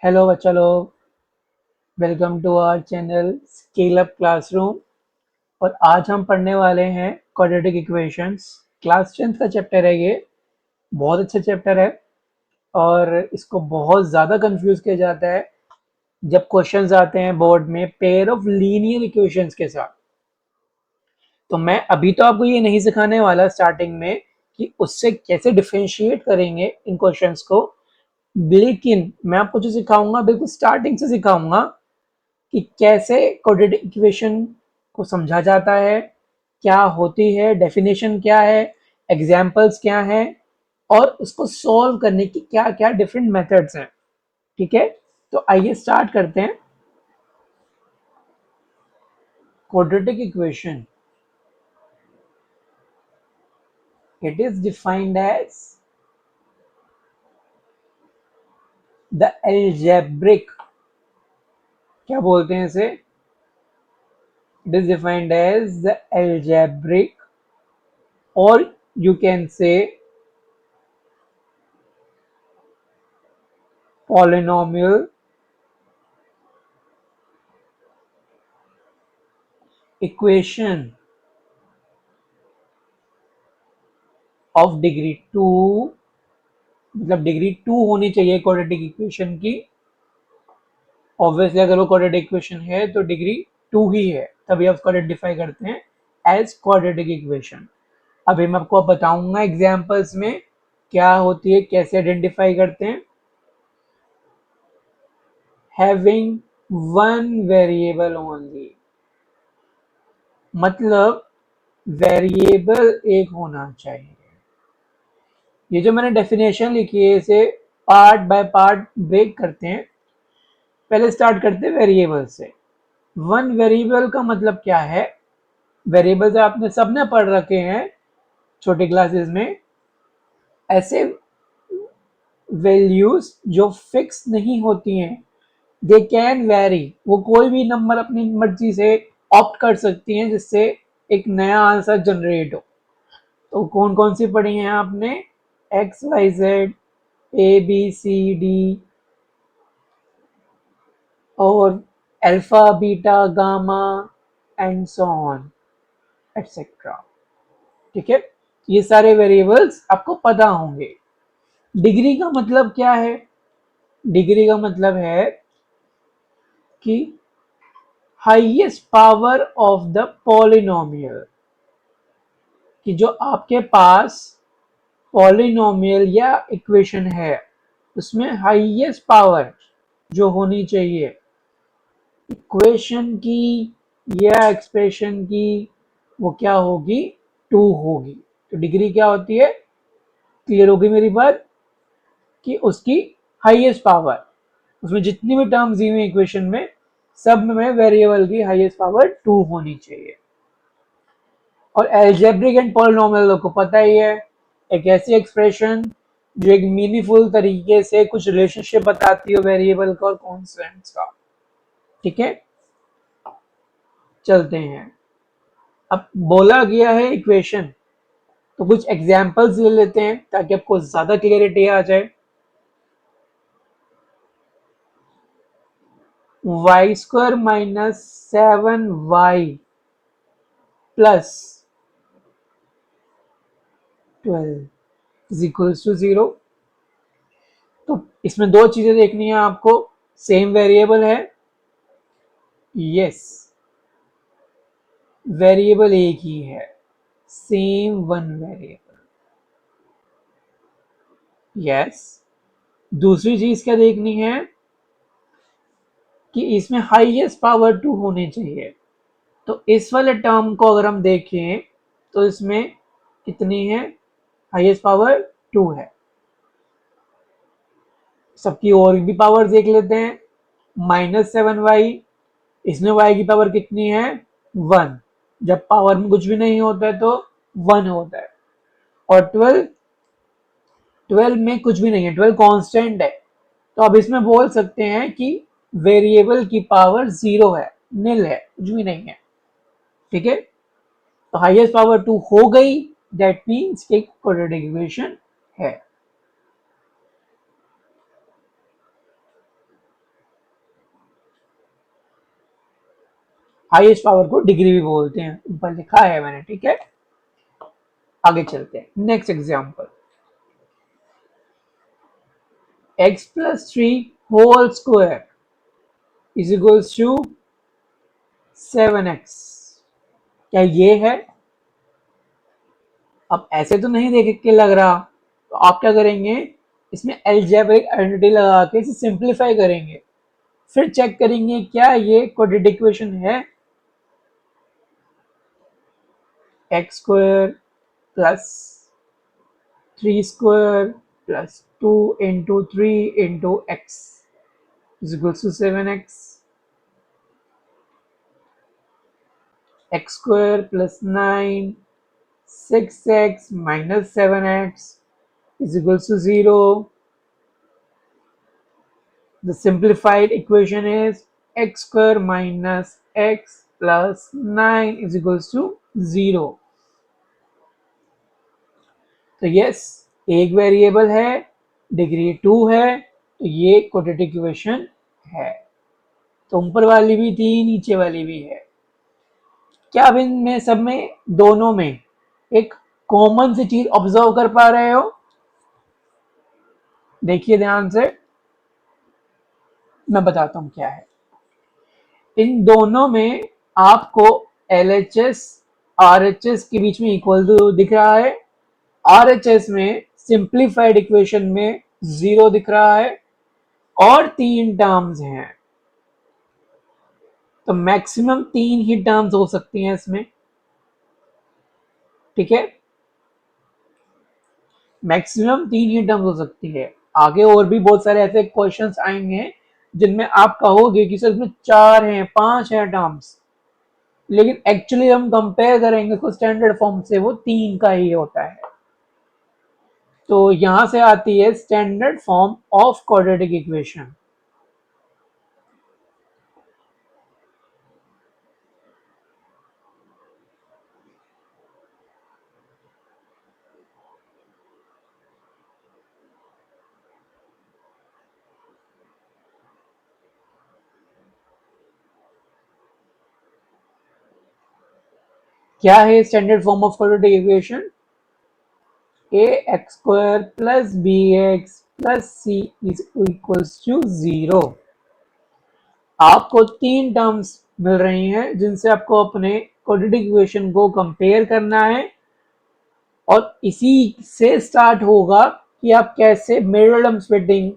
Hello बच्चा लोग, welcome to our channel scale up classroom. और आज हम पढ़ने वाले हैं क्वाड्रेटिक इक्वेशंस। क्लास 10th का चैप्टर है ये। बहुत अच्छा चैप्टर है और इसको बहुत ज़्यादा कंफ्यूज किया जाता है जब क्वेश्चंस आते हैं बोर्ड में पेयर ऑफ लीनियर इक्वेशंस के साथ। तो मैं अभी तो आपको ये नहीं सिखाने वाला स्टार्टिंग में कि उससे कैसे डिफरेंशिएट करेंगे इन क्वेश्चंस को, लेकिन मैं आपको जो सिखाऊंगा बिल्कुल स्टार्टिंग से सिखाऊंगा कि कैसे क्वाड्रेटिक इक्वेशन को समझा जाता है, क्या होती है, डेफिनेशन क्या है, एग्जाम्पल्स क्या हैं और उसको सॉल्व करने की क्या क्या डिफरेंट मेथड्स हैं। ठीक है, तो आइए स्टार्ट करते हैं। Quadratic equation, it is defined as the algebraic, क्या बोलते हैं इसे, it is defined as the algebraic और you can say polynomial equation of degree 2, मतलब डिग्री 2 होनी चाहिए क्वाड्रेटिक इक्वेशन की। ऑब्वियसली अगर वो क्वाड्रेटिक इक्वेशन है तो डिग्री 2 ही है, तभी आप उसको आइडेंटिफाई करते हैं एज क्वाड्रेटिक इक्वेशन। अभी मैं आपको बताऊंगा एग्जांपल्स में क्या होती है, कैसे आइडेंटिफाई करते हैं। हैविंग वन वेरिएबल ओनली, मतलब वेरिएबल एक होना चाहिए। ये जो मैंने डेफिनेशन लिखी है इसे पार्ट बाय पार्ट ब्रेक करते हैं। पहले स्टार्ट करते हैं वेरिएबल से। वन वेरिएबल का मतलब क्या है? वेरिएबल्स आपने सबने पढ़ रखे हैं छोटे क्लासेस में। ऐसे वैल्यूज जो फिक्स नहीं होती हैं, दे कैन वेरी, वो कोई भी नंबर अपनी मर्जी से ऑप्ट कर सकती हैं जिससे एक नया आंसर जनरेट हो। तो कौन कौन सी पढ़ी हैं आपने? X y z, a b c d और alpha beta gamma and so on etcetera. ठीक है, ये सारे वेरिएबल्स आपको पता होंगे। डिग्री का मतलब क्या है? डिग्री का मतलब है कि highest power of the polynomial, कि जो आपके पास पॉलिनोमियल या इक्वेशन है उसमें हाईएस्ट पावर जो होनी चाहिए इक्वेशन की या एक्सप्रेशन की, वो क्या होगी? 2 होगी। तो डिग्री क्या होती है? क्लियर होगी मेरी बात? कि उसकी हाईएस्ट पावर, उसमें जितनी भी टर्म्स दी हुई इक्वेशन में सब में वेरिएबल की हाईएस्ट पावर 2 होनी चाहिए। और एल्जेब्रिक एंड पॉलिनोमियल को पता ही है, एक ऐसी एक्सप्रेशन जो एक मीनिंगफुल तरीके से कुछ रिलेशनशिप बताती हो वेरिएबल का और कॉन्स्टेंट्स का। ठीक है, चलते हैं। अब बोला गया है इक्वेशन, तो कुछ एग्जांपल्स ले लेते हैं ताकि आपको ज्यादा क्लियरिटी आ जाए। Y square minus 7y plus 12 is equals to 0। तो इसमें दो चीजें देखनी है आपको। सेम वेरिएबल है, यस, वेरिएबल एक ही है, सेम वन वेरिएबल, यस। दूसरी चीज क्या देखनी है कि इसमें हाईएस्ट पावर 2 होनी चाहिए। तो इस वाले टर्म को अगर हम देखें तो इसमें कितनी है? हाईएस्ट पावर 2 है। सबकी और भी पावर देख लेते हैं। -7y, इसमें y की पावर कितनी है? 1। जब पावर में कुछ भी नहीं होता है तो 1 होता है। और 12, 12 में कुछ भी नहीं है, 12 कांस्टेंट है। तो अब इसमें बोल सकते हैं कि वेरिएबल की पावर 0 है, निल है, कुछ भी नहीं है। ठीक है, तो हाईएस्ट पावर 2 हो गई, दैट मीन्स एक क्वाड्रेटिक इक्वेशन है। हाईएस्ट पावर को डिग्री भी बोलते हैं, ऊपर लिखा है मैंने, ठीक है। आगे चलते हैं, next example, x plus 3 whole square is equals to 7x। क्या ये है? अब ऐसे तो नहीं देख के लग रहा, तो आप क्या करेंगे, इसमें अलजेब्रिक आइडेंटिटी लगा के इसे सिंप्लीफाई करेंगे, फिर चेक करेंगे क्या ये क्वाड्रेटिक इक्वेशन है। X square plus 3 square plus 2 into 3 into X is equals to 7x, X square plus 9 6x minus 7x is equals to 0. The simplified equation is x square minus x plus 9 is equals to 0. तो yes, एक variable है, degree 2 है, तो ये quadratic equation है। तो ऊपर वाली भी थी, नीचे वाली भी है। क्या अब इनमें सब में, दोनों में एक कॉमन सी चीज ऑब्जर्व कर पा रहे हो? देखिए ध्यान से, मैं बताता हूं क्या है। इन दोनों में आपको LHS RHS के बीच में इक्वल टू दिख रहा है, RHS में सिंप्लीफाइड इक्वेशन में 0 दिख रहा है, और 3 टर्म्स हैं, तो मैक्सिमम 3 ही टर्म्स हो सकती हैं इसमें, ठीक है। मैक्सिमम 3 ही टर्म्स हो सकती है। आगे और भी बहुत सारे ऐसे क्वेश्चंस आएंगे जिनमें आप कहोगे कि सर इसमें 4 हैं 5 हैं टर्म्स, लेकिन एक्चुअली हम कंपेयर करेंगे उसको स्टैंडर्ड फॉर्म से, वो 3 का ही होता है। तो यहां से आती है standard form of quadratic equation. क्या है standard form of quadratic equation? A x square plus B x plus C is equals to 0। आपको 3 टर्म्स मिल रही हैं जिनसे आपको अपने क्वाड्रेटिक इक्वेशन को कंपेयर करना है, और इसी से स्टार्ट होगा कि आप कैसे मिडल स्प्लिटिंग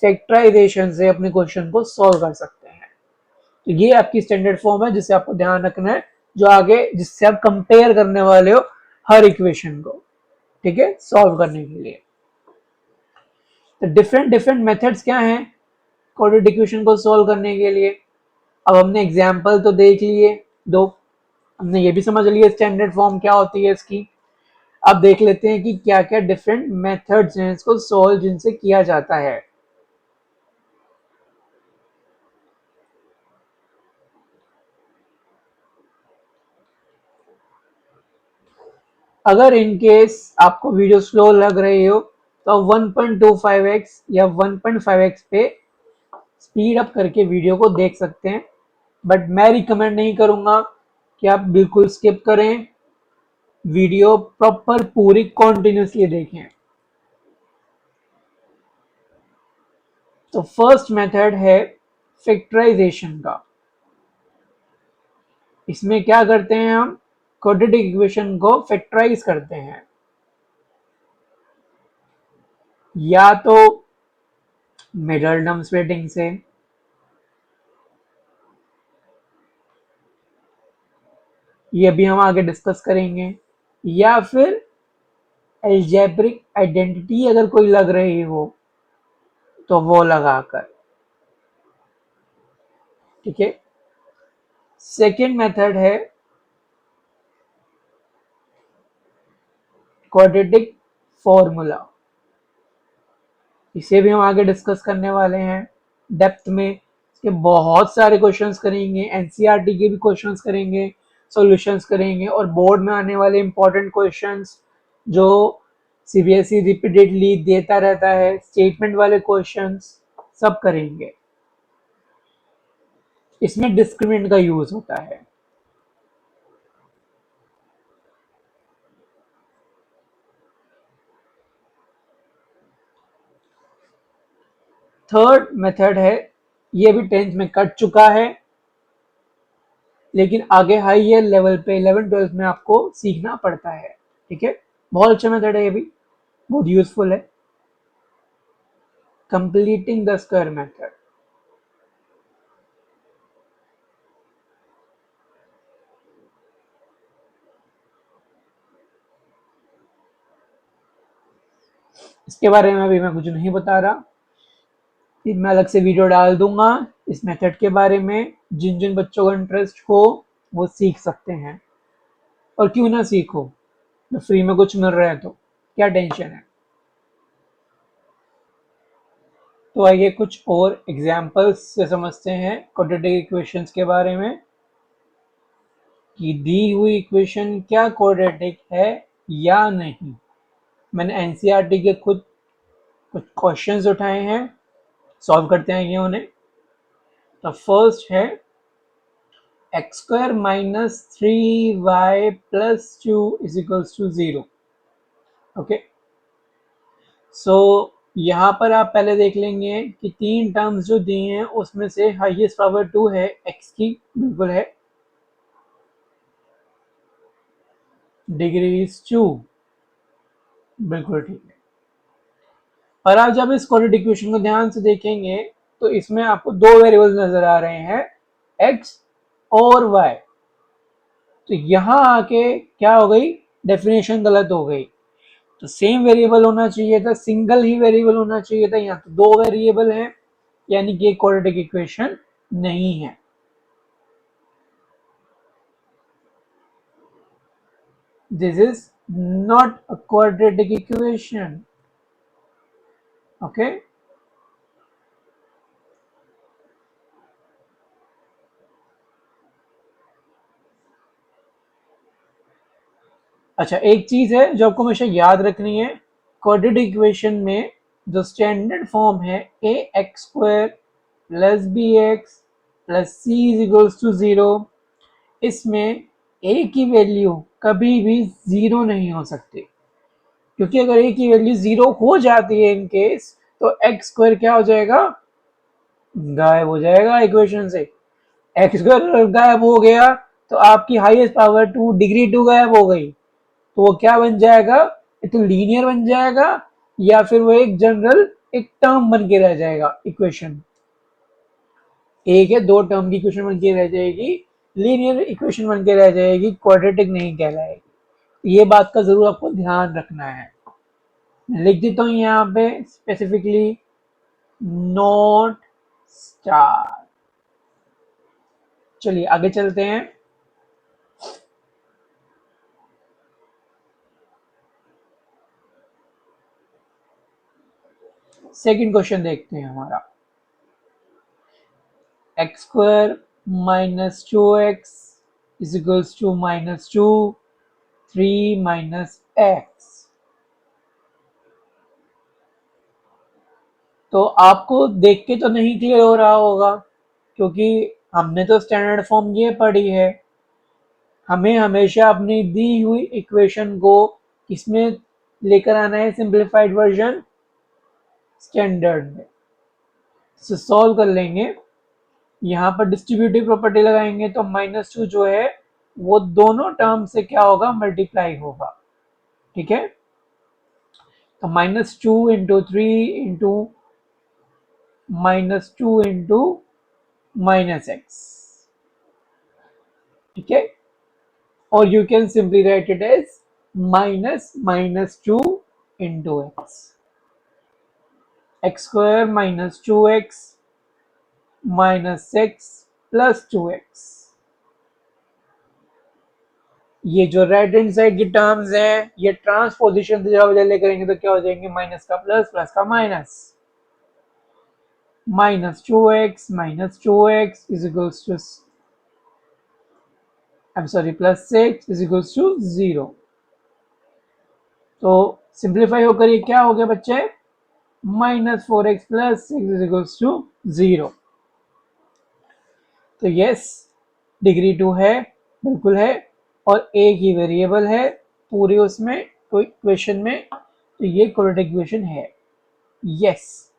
फैक्टराइजेशन से अपने क्वेश्चन को सॉल्व कर सकते हैं। तो ये आपकी स्टैंडर्ड फॉर्म है जिसे आपको ध्यान रखना है, जो आगे जिससे आप कंपेयर करने वाले हो हर इक्वेशन को, ठीक है, सॉल्व करने के लिए। तो डिफरेंट डिफरेंट मेथड्स क्या हैं क्वाड्रेटिक इक्वेशन को सॉल्व करने के लिए? अब हमने एग्जाम्पल तो देख लिए दो, हमने ये भी समझ लिया स्टैंडर्ड फॉर्म क्या होती है इसकी। अब देख लेते हैं कि क्या क्या डिफरेंट मेथड्स हैं इसको सॉल्व जिनसे किया जाता है। अगर इन केस आपको वीडियो स्लो लग रही हो तो 1.25x या 1.5x पे स्पीड अप करके वीडियो को देख सकते हैं, बट मैं रिकमेंड नहीं करूंगा कि आप बिल्कुल स्किप करें, वीडियो प्रॉपर पूरी कॉन्टिन्यूसली देखें। तो फर्स्ट मेथड है फैक्टराइजेशन का। इसमें क्या करते हैं हम, क्वाड्रेटिक इक्वेशन को फैक्टराइज करते हैं, या तो मिडल टर्म स्प्लिटिंग से, ये भी हम आगे डिस्कस करेंगे, या फिर एल्जेब्रिक आइडेंटिटी अगर कोई लग रही हो तो वो लगाकर, ठीक है। सेकेंड मेथड है क्वाड्रेटिक फॉर्मूला, इसे भी हम आगे डिस्कस करने वाले हैं डेप्थ में। इसके बहुत सारे क्वेश्चंस करेंगे, एनसीईआरटी के भी क्वेश्चंस करेंगे, सॉल्यूशंस करेंगे, और बोर्ड में आने वाले इंपॉर्टेंट क्वेश्चंस जो सीबीएसई रिपीटेडली देता रहता है, स्टेटमेंट वाले क्वेश्चंस सब करेंगे। इसमें डिस्क्रिमिनेंट का यूज होता है। थर्ड मेथड है, ये भी 10th में कट चुका है, लेकिन आगे हायर लेवल पे 11th-12th में आपको सीखना पड़ता है। ठीक है, बहुत अच्छा मेथड है, ये भी बहुत यूजफुल है। Completing the square method. इसके बारे में अभी मैं कुछ नहीं बता रहा, मैं अलग से वीडियो डाल दूंगा इस मेथड के बारे में। जिन जिन बच्चों का इंटरेस्ट हो वो सीख सकते हैं, और क्यों ना सीखो, तो फ्री में कुछ मिल रहा है तो क्या टेंशन है। तो आइए कुछ और एग्जांपल्स से समझते हैं क्वाड्रेटिक इक्वेशंस के बारे में, कि दी हुई इक्वेशन क्या क्वाड्रेटिक है या नहीं। मैंने एनसीईआरटी के खुद कुछ क्वेश्चंस उठाए हैं, सॉल्व करते हैं ये उन्हें। तो फर्स्ट है x square minus 3y plus 2 is equals to 0। Okay, so यहाँ पर आप पहले देख लेंगे कि तीन टर्म्स जो दिए हैं उसमें से हाईएस्ट पावर 2 है x की, बिल्कुल है, डिग्री इज 2, बिल्कुल ठीक है। और आप जब इस क्वाड्रेटिक इक्वेशन को ध्यान से देखेंगे तो इसमें आपको दो वेरिएबल्स नजर आ रहे हैं, x और y। तो यहां आके क्या हो गई, डेफिनेशन गलत हो गई। तो सेम वेरिएबल होना चाहिए था, सिंगल ही वेरिएबल होना चाहिए था, यहाँ तो दो वेरिएबल हैं, यानी कि क्वाड्रेटिक इक्वेशन नहीं है। This is not a quadratic equation. Okay, अच्छा एक चीज है जो आपको हमेशा याद रखनी है, क्वाड्रेटिक इक्वेशन में जो स्टैंडर्ड फॉर्म है a x square plus B x plus C is equals to 0, इसमें ए की वैल्यू कभी भी 0 नहीं हो सकती, क्योंकि अगर ए की वैल्यू 0 हो जाती है इन केस, तो एक्स स्क्वायर क्या हो जाएगा, गायब हो जाएगा इक्वेशन से। एक्स स्क्वायर गायब हो गया तो आपकी हाईएस्ट पावर 2 डिग्री 2 गायब हो गई, तो वो क्या बन जाएगा, तो लीनियर बन जाएगा, या फिर वो एक जनरल एक टर्म बन के रह जाएगा इक्वेशन। एक है दो टर्म की इक्वेशन बन के रह जाएगी, लीनियर इक्वेशन बन के रह जाएगी, क्वाड्रेटिक नहीं कहलाएगी। ये बात का जरूर आपको ध्यान रखना है। मैं लिख देता हूँ यहाँ पे स्पेसिफिकली, नोट स्टार। चलिए आगे चलते हैं। सेकंड क्वेश्चन देखते हैं हमारा, X square minus 2x is equals to minus 2, 3 minus X. तो आपको देख के तो नहीं क्लियर हो रहा होगा, क्योंकि हमने तो स्टैंडर्ड फॉर्म ये पढ़ी है। हमें हमेशा अपनी दी हुई इक्वेशन को किसमें लेकर आना है, सिंप्लीफाइड वर्जन, स्टैंडर्ड में। से सॉल्व कर लेंगे, यहाँ पर डिस्ट्रीब्यूटिव प्रॉपर्टी लगाएंगे तो -2 जो है वो दोनों टर्म से क्या होगा, मल्टीप्लाई होगा। ठीक है, तो -2 इंटू 3 इंटू -2 इंटू -x। ठीक है, और you can simply write it as -2 into X square minus 2x minus x plus 2x। ये जो राइट हैंड साइड की टर्म्स हैं ये ट्रांसपोजिशन से जब ले करेंगे तो क्या हो जाएंगे, माइनस का प्लस प्लस का minus, minus two X is equals to, I am sorry, plus 6 is equals to 0। तो सिंप्लीफाई होकर ये क्या हो गया बच्चे, -4x plus 6 is equals to 0। तो यस, डिग्री 2 है, बिल्कुल है, और एक ही वेरिएबल है पूरे उसमें कोई इक्वेशन में, तो ये क्वाड्रेटिक इक्वेशन है। Yes,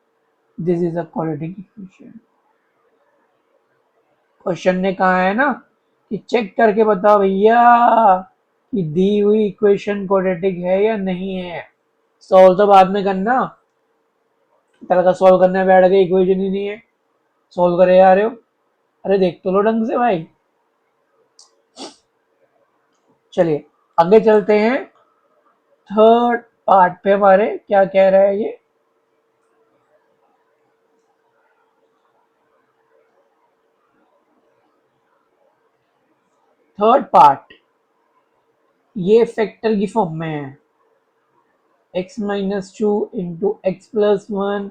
this is a quadratic equation. Question ने कहा है ना कि चेक करके बताओ भैया कि दी हुई इक्वेशन क्वाड्रेटिक है या नहीं है। सॉल्व तो बाद में करना, तरह का सॉल्व करने बैठ गए, इक्वेशन ही नहीं है, सॉल्व करे जा रहे हो। अरे देख तो लो ढंग से भाई। चलिए आगे चलते हैं, थर्ड पार्ट पे हमारे क्या कह रहा है ये। थर्ड पार्ट ये फैक्टर की फॉर्म में है, x minus two into x plus one,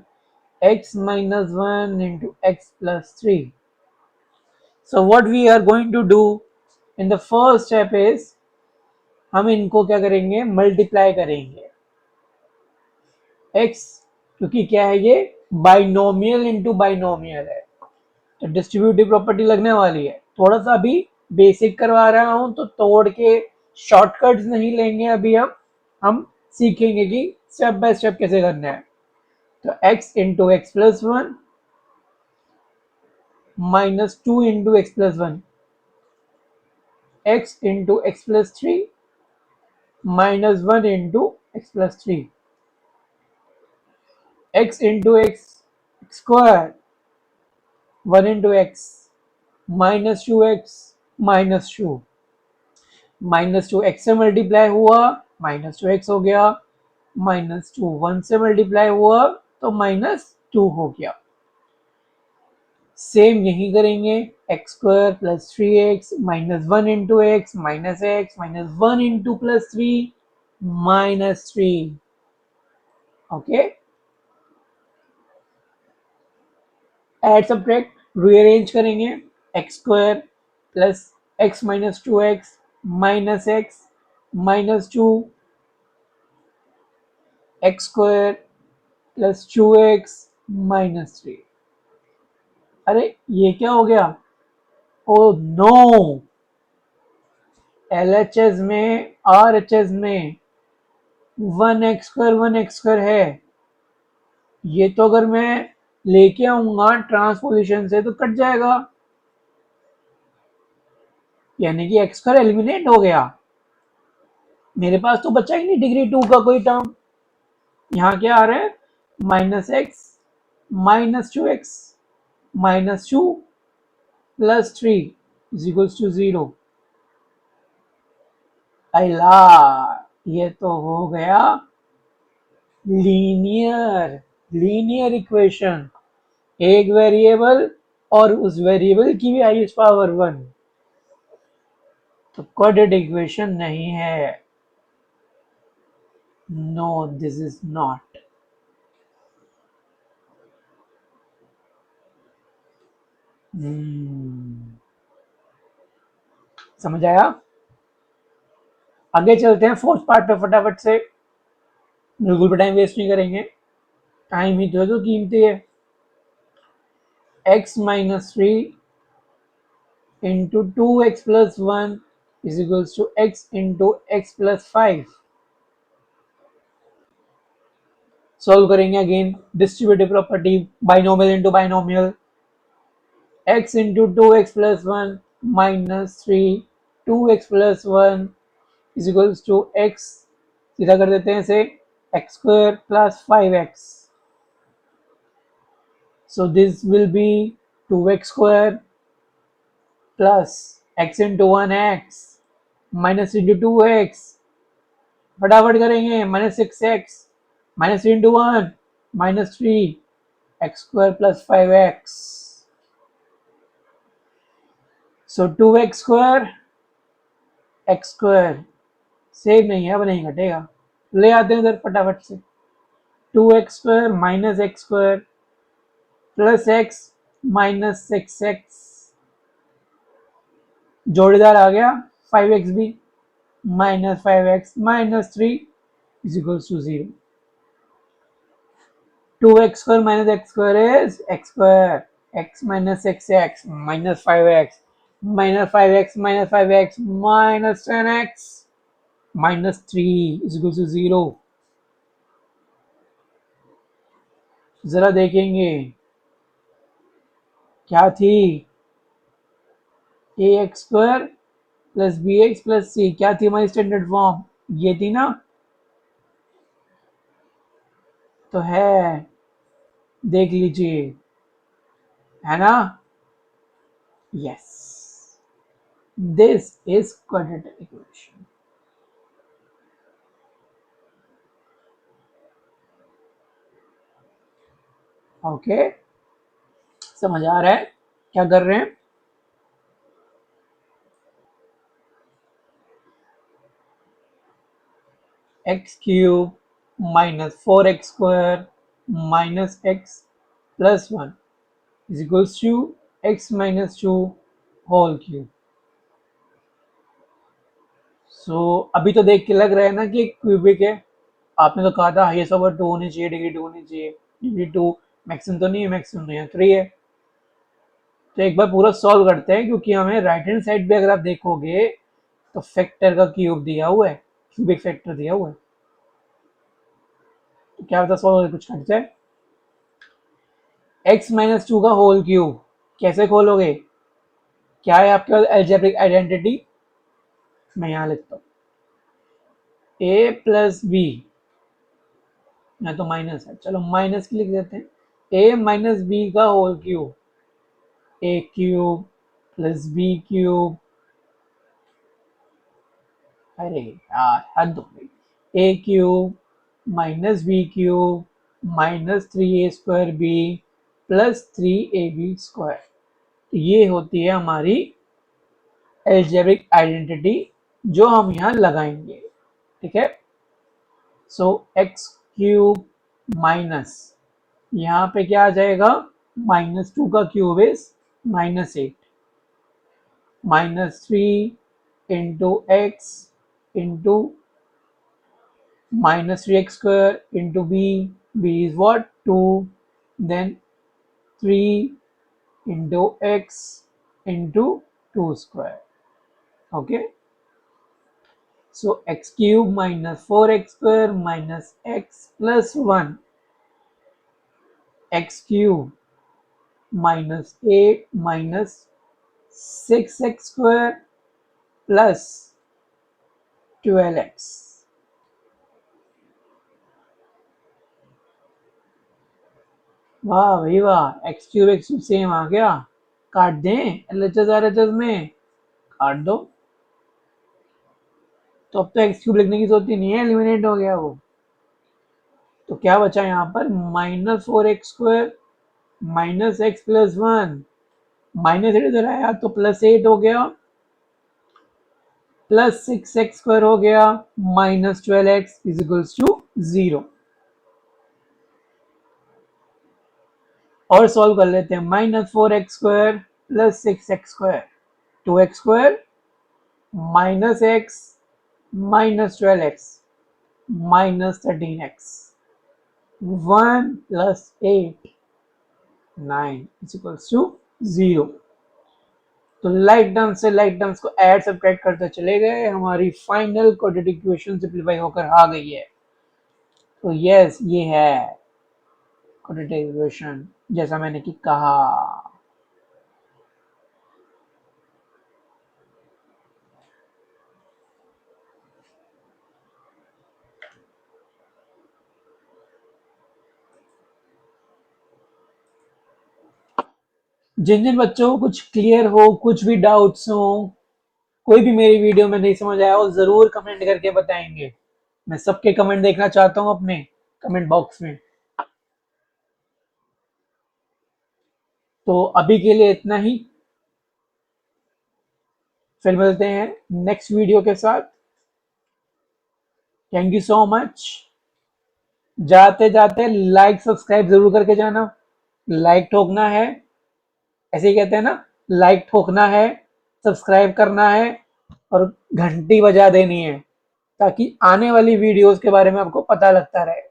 x minus 1 into x plus 3. So what we are going to do in the first step is हम इनको क्या करेंगे, मल्टीप्लाई करेंगे x, क्योंकि क्या है ये बाइनोमियल इंटू बाइनोमियल है, तो डिस्ट्रीब्यूटिव प्रॉपर्टी लगने वाली है। थोड़ा सा अभी बेसिक करवा रहा हूं तो तोड़ के शॉर्टकट्स नहीं लेंगे अभी, हम सीखेंगे कि स्टेप बाय स्टेप कैसे करना है। तो x into x plus one minus two into x plus one, x into x plus three minus one into x plus three, x into X square one into x minus two x minus to, minus two x से multiply हुआ minus two x हो गया, minus two one से multiply हुआ तो minus two हो गया। Same यही करेंगे, x square plus three x minus one into x minus one into plus three minus three. Okay, add subtract rearrange करेंगे, x square plus x minus two x minus two x square plus two x minus three. अरे ये क्या हो गया, oh no, LHS में RHS में one x square है, ये तो अगर मैं लेके आऊंगा ट्रांसपोजिशन से तो कट जाएगा, यानी कि एक्स स्क्वायर एलिमिनेट हो गया, मेरे पास तो बचा ही नहीं डिग्री टू का कोई टर्म। यहाँ क्या आ रहा है, minus X minus two x minus two plus three is equals to zero. अला, ये तो हो गया लीनियर, लीनियर इक्वेशन, एक वेरिएबल और उस वेरिएबल की भी हाईएस्ट पावर वन, तो क्वाड्रेटिक इक्वेशन नहीं है। No this is not. समझ आया? आगे चलते हैं फोर्थ पार्ट पे फटाफट से, बिल्कुल भी टाइम वेस्ट नहीं करेंगे, टाइम ही तो कीमती है। x minus three into two x plus one is equals to x into x plus five. Solve करेंगे again distributive property, binomial into binomial, x into two x plus one minus three two x plus one is equals to x, सीधा कर देते हैं इसे, x square plus five x, so this will be two x square plus x into one x minus into two x, फटाफट करेंगे, minus six X minus three into one minus three X square plus five x, so two x square X square same नहीं है, अब नहीं घटेगा, ले आते हैं इधर फटाफट से, two x square minus x square plus x minus six x, जोड़ीदार आ गया फाइव एक्स भी, minus five x minus three is equals to zero, two x square minus x square is x square, x minus x x minus 5x minus 5x minus 5x minus 10x माइनस 3 is equal to 0। जरा देखेंगे क्या थी, a x square plus B x plus c, क्या थी हमारी standard form, ये थी ना, तो है, देख लीजिए, है ना, yes, this is quadratic equation. Okay, समझ आ रहा है क्या कर रहे हैं? X cube minus 4x square minus x plus 1 is equals to x minus 2 whole cube. So अभी तो देख के लग रहा है ना कि क्यूबिक है। आपने तो कहा था हाईएस्ट ओवर 2 होनी चाहिए, डिग्री 2 होनी चाहिए, डिग्री 2 मैक्सिमम तो नहीं है, मैक्सिमम तो यहाँ 3 है। तो एक बार पूरा सॉल्व करते हैं, क्योंकि हमें राइट हैंड साइड पे अगर आप देखोगे तो फैक्टर का क्यूब दिया हुआ है, क्यूबिक फैक्टर दिया हुआ है। तो क्या होता है सॉल्व, कुछ कट जाए, x माइनस 2 का होल क्यूब कैसे खोलोगे, क्या है आपके पास अलजेब्रिक आइडेंटिटी, मैं यहाँ लिखता हूँ a प्लस बी, यहाँ तो माइनस है, चलो माइनस की लिख देते हैं, a माइनस बी का whole cube, a cube plus B cube, अरे यार हद हो गई, a cube minus B cube minus 3a square B plus 3ab square. ये होती है हमारी एल्जेब्रिक आइडेंटिटी जो हम यहाँ लगाएंगे, ठीक है। सो एक्स क्यूब माइनस, यहाँ पे क्या आ जाएगा, माइनस 2 का cube is minus 8 minus 3 into x into minus 3x square into b is what, 2, then 3 into x into 2 square, okay. So x cube minus 4x square minus x plus 1, x cube minus 8 minus 6x square plus 12x। वाह भाई वाह, x cube same आ गया, काट दें LHS RHS में, काट दो, तो अब तो एक्स क्यूब लिखने की जरूरत ही नहीं है, एलिमिनेट हो गया वो। तो क्या बचा यहाँ पर, minus 4x square minus x plus 1, minus 8 इधर आया तो प्लस 8 हो गया, प्लस 6x स्क्वायर हो गया minus 12x is equals to 0। और सॉल्व कर लेते हैं, minus 4x square plus 6x square 2x square minus X minus 12x minus 13x 1 plus 8 9 is equals to 0। तो लाइक टर्म्स से लाइक टर्म्स को add subtract करते चले गए, हमारी फाइनल क्वाड्रेटिक इक्वेशन सिंपलीफाई होकर आ गई है। तो यस, ये है क्वाड्रेटिक इक्वेशन जैसा मैंने कि कहा। जिन जिन बच्चों को कुछ क्लियर हो, कुछ भी डाउट्स हो, कोई भी मेरी वीडियो में नहीं समझ आया हो, जरूर कमेंट करके बताएंगे। मैं सबके कमेंट देखना चाहता हूं अपने कमेंट बॉक्स में। तो अभी के लिए इतना ही, फिर मिलते हैं नेक्स्ट वीडियो के साथ। Thank you so much. जाते जाते लाइक सब्सक्राइब जरूर करके जाना, लाइक ठोकना है, ऐसे ही कहते हैं ना, लाइक ठोकना है, सब्सक्राइब करना है और घंटी बजा देनी है, ताकि आने वाली वीडियोस के बारे में आपको पता लगता रहे।